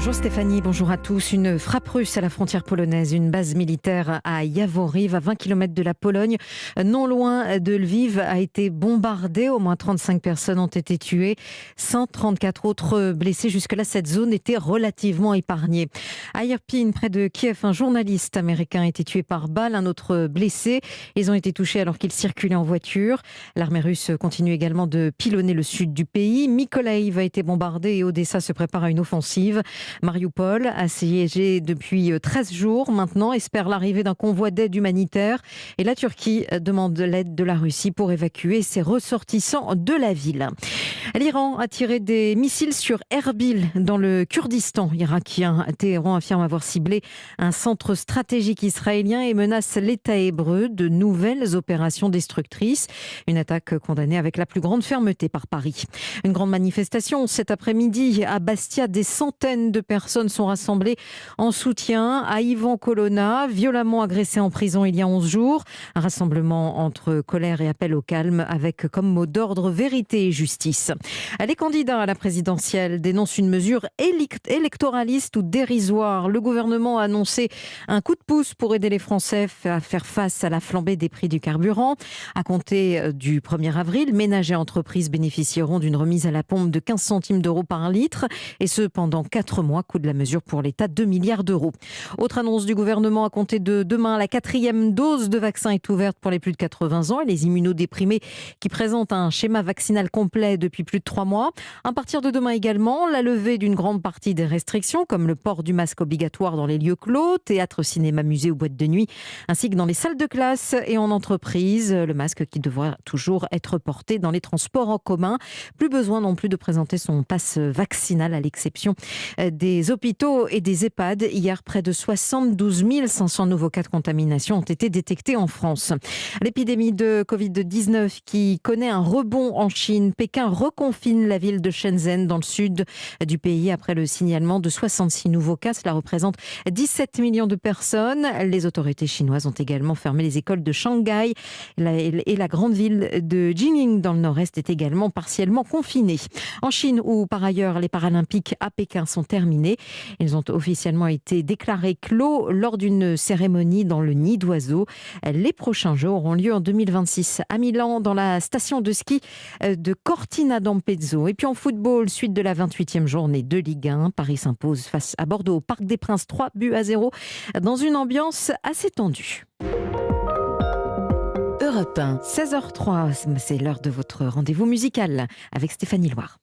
Bonjour Stéphanie, bonjour à tous. Une frappe russe à la frontière polonaise, une base militaire à Yavoriv, à 20 km de la Pologne, non loin de Lviv, a été bombardée. Au moins 35 personnes ont été tuées, 134 autres blessés. Jusque-là, cette zone était relativement épargnée. À Irpin, près de Kiev, un journaliste américain a été tué par balle, un autre blessé. Ils ont été touchés alors qu'ils circulaient en voiture. L'armée russe continue également de pilonner le sud du pays. Mykolaiv a été bombardé et Odessa se prépare à une offensive. Mariupol, assiégé depuis 13 jours maintenant, espère l'arrivée d'un convoi d'aide humanitaire et la Turquie demande l'aide de la Russie pour évacuer ses ressortissants de la ville. L'Iran a tiré des missiles sur Erbil dans le Kurdistan irakien. Téhéran affirme avoir ciblé un centre stratégique israélien et menace l'État hébreu de nouvelles opérations destructrices. Une attaque condamnée avec la plus grande fermeté par Paris. Une grande manifestation cet après-midi à Bastia. Des centaines de personnes sont rassemblées en soutien à Ivan Colonna, violemment agressé en prison il y a 11 jours. Un rassemblement entre colère et appel au calme avec comme mot d'ordre vérité et justice. Les candidats à la présidentielle dénoncent une mesure électoraliste ou dérisoire. Le gouvernement a annoncé un coup de pouce pour aider les Français à faire face à la flambée des prix du carburant. À compter du 1er avril, ménages et entreprises bénéficieront d'une remise à la pompe de 15 centimes d'euros par litre et ce pendant 4 mois. Coût de la mesure pour l'État, 2 milliards d'euros. Autre annonce du gouvernement, à compter de demain, la 4e dose de vaccin est ouverte pour les plus de 80 ans et les immunodéprimés qui présentent un schéma vaccinal complet depuis plus de 3 mois. À partir de demain également, la levée d'une grande partie des restrictions, comme le port du masque obligatoire dans les lieux clos, théâtre, cinéma, musée ou boîte de nuit, ainsi que dans les salles de classe et en entreprise. Le masque qui devra toujours être porté dans les transports en commun. Plus besoin non plus de présenter son passe vaccinal à l'exception des hôpitaux et des EHPAD. Hier, près de 72 500 nouveaux cas de contamination ont été détectés en France. L'épidémie de Covid-19 qui connaît un rebond en Chine. Pékin reconfine la ville de Shenzhen dans le sud du pays après le signalement de 66 nouveaux cas. Cela représente 17 millions de personnes. Les autorités chinoises ont également fermé les écoles de Shanghai et la grande ville de Jining dans le nord-est est également partiellement confinée. En Chine, où par ailleurs les Paralympiques à Pékin sont terminés, ils ont officiellement été déclarés clos lors d'une cérémonie dans le nid d'oiseaux. Les prochains Jeux auront lieu en 2026 à Milan, dans la station de ski de Cortina d'Ampezzo. Et puis en football, suite de la 28e journée de Ligue 1, Paris s'impose face à Bordeaux au Parc des Princes, 3-0 dans une ambiance assez tendue. Europe 1, 16h03, c'est l'heure de votre rendez-vous musical avec Stéphanie Loire.